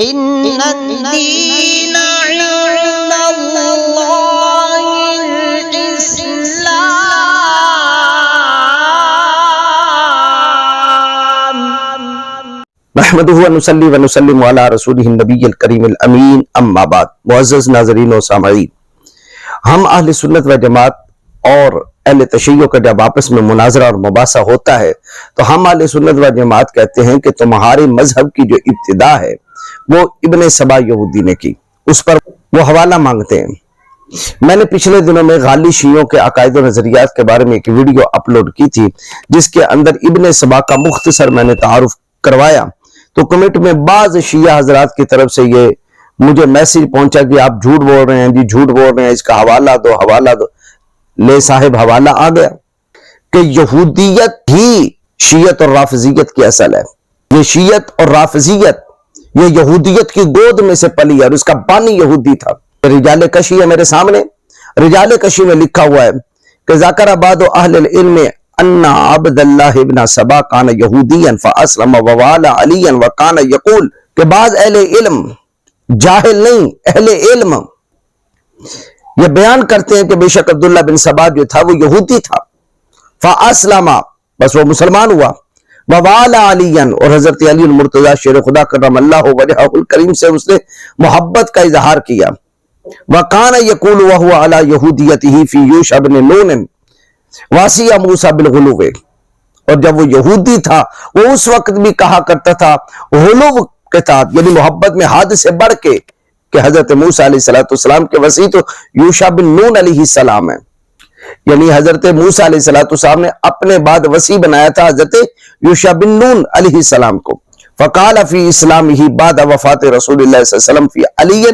ان الدین عند اللہ الاسلام۔ نحمدہ ونصلی ونسلم علی رسولہ النبی الکریم الامین، اما بعد۔ معزز ناظرین و سامعین، ہم اہل سنت و جماعت اور اہل تشیع کا جب آپس میں مناظرہ اور مباحثہ ہوتا ہے تو ہم اہل سنت و جماعت کہتے ہیں کہ تمہارے مذہب کی جو ابتدا ہے وہ ابن سبا یہودی نے کی، اس پر وہ حوالہ مانگتے ہیں۔ میں نے پچھلے دنوں میں غالی شیعوں کے عقائد و نظریات کے بارے میں ایک ویڈیو اپلوڈ کی تھی جس کے اندر ابن سبا کا مختصر میں نے تعارف کروایا، تو کمنٹ میں بعض شیعہ حضرات کی طرف سے یہ مجھے میسج پہنچا کہ آپ جھوٹ بول رہے ہیں جی، جھوٹ بول رہے ہیں، اس کا حوالہ دو، حوالہ دو۔ لے صاحب حوالہ آ گیا کہ یہودیت ہی شیعت اور رافضیت کی اصل ہے۔ یہ شیعت اور رافضیت یہ یہودیت کی گود میں سے پلی ہے اور اس کا بانی یہودی تھا۔ رجال کشی ہے میرے سامنے، رجال کشی میں لکھا ہوا ہے کہ ذکر بعض اہل العلم ان عبد اللہ ابن سبا کان یہودیا فاسلم ووالى علی وکان یقول، کہ بعض اہل علم، جاہل نہیں اہل علم، یہ بیان کرتے ہیں کہ بے شک عبداللہ بن سبا جو تھا وہ یہودی تھا، فاسلم بس وہ مسلمان ہوا، ووالى علی اور حضرت علی المرتضی شیر خدا کرم اللہ وجہہ الکریم سے اس نے محبت کا اظہار کیا، وکان یقول وهو علی یہودیتہ فی یوشع بن نون واسی موسیٰ بالغلو، اور جب وہ یہودی تھا وہ اس وقت بھی کہا کرتا تھا غلو کے ساتھ، یعنی محبت میں حد سے بڑھ کے، کہ حضرت موسیٰ علیہ السلام کے وسیع تو یوشع بن نون علیہ السلام ہے، یعنی حضرت موسیٰ علیہ السلام نے اپنے بعد وسیع بنایا تھا حضرت یوشع بن نون علیہ السلام کو۔ فقال فی اسلامہ بعد وفات رسول اللہ صلی اللہ علیہ وسلم فی علی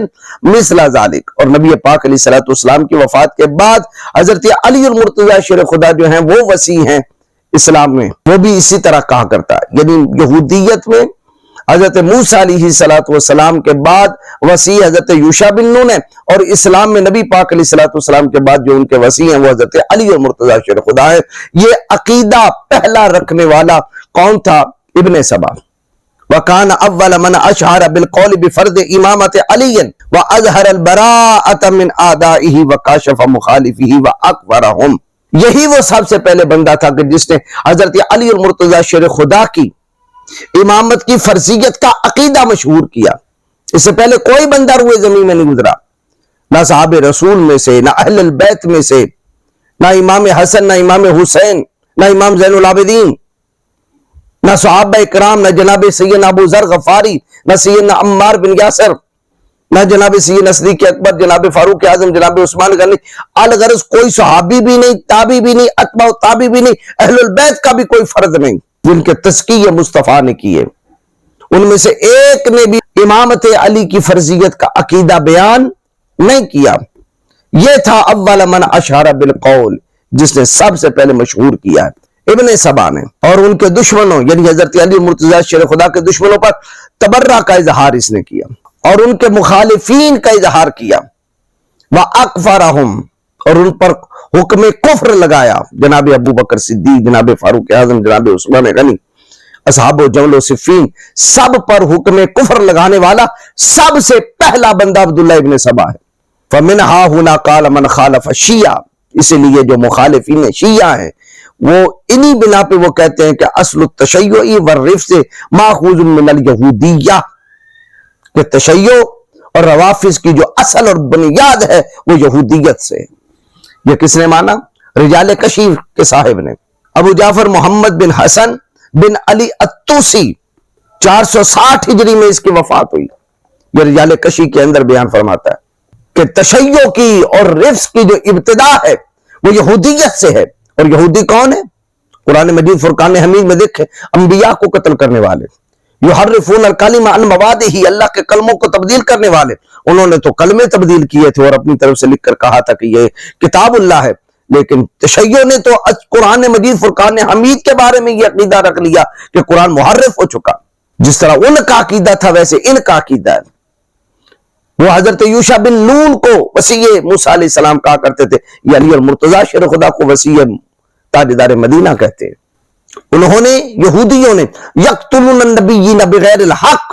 مثل ذالک، اور نبی پاک علیہ السلام کی وفات کے بعد حضرت علی المرتضی شیر خدا جو ہیں وہ وسیع ہیں اسلام میں، وہ بھی اسی طرح کہا کرتا ہے، یعنی یہودیت میں حضرت موسیٰ علیہ السلام کے بعد وسیع حضرت یوشع بن نون ہے، اور اسلام میں نبی پاک علیہ السلام کے بعد جو ان کے وسیع ہیں وہ حضرت علی المرتضی شیر خدا ہے۔ یہ عقیدہ پہلا رکھنے والا کون تھا؟ ابن سبا۔ وَكَانَ أَوَّلَ مَنْ أَشْعَرَ بِالْقَوْلِ بِفَرْضِ إِمَامَةِ عَلِيٍّ وَأَظْهَرَ الْبَرَاءَةَ مِنْ آدَائِهِ وَكَاشَفَ مُخَالِفِهِ وَأَكْبَرَهُمْ۔ یہی وہ سب سے پہلے بندہ تھا کہ جس نے حضرت علی المرتضی شیر خدا کی امامت کی فرضیت کا عقیدہ مشہور کیا۔ اس سے پہلے کوئی بندہ روئے زمین میں نہیں گزرا، نہ صحابہ رسول میں سے، نہ اہل البیت میں سے، نہ امام حسن، نہ امام حسین، نہ امام زین العابدین، نہ صحابہ اکرام، نہ جناب سیدنا ابو ذر غفاری، نہ سیدنا عمار بن یاسر، نہ جناب سیدنا صدیق اکبر، جناب فاروق اعظم، جناب عثمان غنی، الغرض کوئی صحابی بھی نہیں، تابعی بھی نہیں، اتباع تابعی بھی نہیں، اہل البیت کا بھی کوئی فرد نہیں جن کے تزکیے مصطفیٰ نے کیے۔ ان میں سے ایک نے بھی امامت علی کی فرضیت کا عقیدہ بیان نہیں کیا۔ یہ تھا اول من اشار بالقول، جس نے سب سے پہلے مشہور کیا ہے ابن سبا نے، اور ان کے دشمنوں یعنی حضرت علی مرتضی شیر خدا کے دشمنوں پر تبرہ کا اظہار اس نے کیا اور ان کے مخالفین کا اظہار کیا، وَأَكْفَرَهُمْ، اور ان پر حکم کفر لگایا، جناب ابو بکر صدیق، جناب فاروق اعظم، جناب عثمان غنی، اصحاب و جمل و صفین، سب پر حکم کفر لگانے والا سب سے پہلا بندہ عبداللہ ابن سبا ہے۔ فَمِنْهَا هُنَا قَالَ مَنْ خَالَفَ الشِّيَّعَ، اس لیے جو مخالفین شیعہ ہیں وہ انہی بنا پہ وہ کہتے ہیں کہ اصل التشیع والرفض ماخوذ من الیہودیہ، کہ تشیع اور روافض کی جو اصل اور بنیاد ہے وہ یہودیت سے۔ یہ کس نے مانا؟ رجال کشی کے صاحب نے، ابو جعفر محمد بن حسن بن علی الطوسی، 460 ہجری میں اس کی وفات ہوئی۔ یہ رجال کشی کے اندر بیان فرماتا ہے کہ تشیع کی اور رفض کی جو ابتدا ہے وہ یہودیت سے ہے، اور یہودی کون ہے؟ قرآن مجید فرقان حمید میں دیکھیں، انبیاء کو قتل کرنے والے، یحرفون الکلم عن مواضعہ، اللہ کے کلموں کو تبدیل کرنے والے، انہوں نے تو کلمے تبدیل کیے تھے اور اپنی طرف سے لکھ کر کہا تھا کہ یہ کتاب اللہ ہے، لیکن تشیع نے تو قرآن مجید فرقان حمید کے بارے میں یہ عقیدہ رکھ لیا کہ قرآن محرف ہو چکا۔ جس طرح ان کا عقیدہ تھا ویسے ان کا عقیدہ ہے۔ وہ حضرت یوشع بن نون کو وسیع موسیٰ علیہ السلام کہا کرتے تھے، یہ علی المرتضی شیر خدا کو وسیع تاجدار مدینہ کہتے ہیں۔ انہوں نے یہودیوں نے یقتلون النبیین بغیر الحق،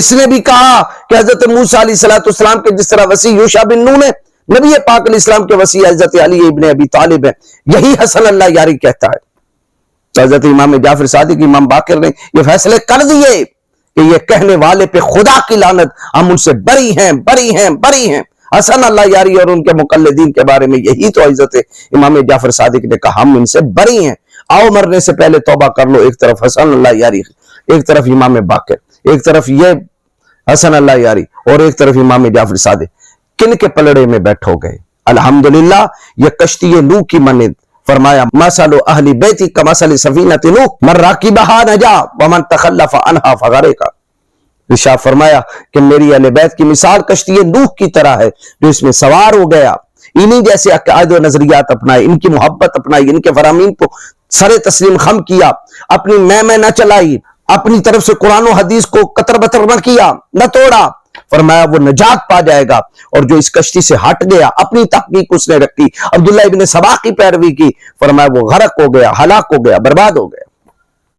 اس نے بھی کہا کہ حضرت موسیٰ علیہ السلام کے جس طرح وصی یوشع بن نون ہے، نبی پاک علیہ السلام کے وصی حضرت علی ابن ابی طالب ہے، یہی حسن اللہ یاری کہتا ہے۔ تو حضرت امام جعفر صادق، امام باقر نے یہ فیصلے کر دیے کہ یہ کہنے والے پہ خدا کی لعنت، ہم ان سے بری ہیں بری ہیں بری ہیں۔ حسن اللہ یاری اور ان کے مقلدین کے بارے میں یہی تو حضرت امام جعفر صادق نے کہا، ہم ان سے بری ہیں، آؤ مرنے سے پہلے توبہ کر لو۔ ایک طرف حسن اللہ یاری، ایک طرف امام باقر، ایک طرف یہ حسن اللہ یاری اور ایک طرف امام جعفر صادق، کن کے پلڑے میں بیٹھو گئے؟ الحمدللہ یہ کشتی نوح کی مانند، فرمایا مثل اہل بیتی کمثل سفینۃ نوح من راکبہا نجا ومن تخلف عنہا فغرق۔ ارشاد فرمایا کہ میری اہل بیت کی مثال کشتی نوح کی طرح ہے، جو اس میں سوار ہو گیا، انہی جیسے عقائد و نظریات اپنائے، ان کی محبت اپنائی، ان کے فرامین کو سر تسلیم خم کیا، اپنی میں نہ چلائی، اپنی طرف سے قرآن و حدیث کو قطر بطر نہ کیا، نہ توڑا، فرمایا وہ نجات پا جائے گا۔ اور جو اس کشتی سے ہٹ گیا، اپنی تحقیق اس نے رکھی، عبداللہ ابن سبا کی پیروی کی، فرمایا وہ غرق ہو گیا، ہلاک ہو گیا، برباد ہو گیا۔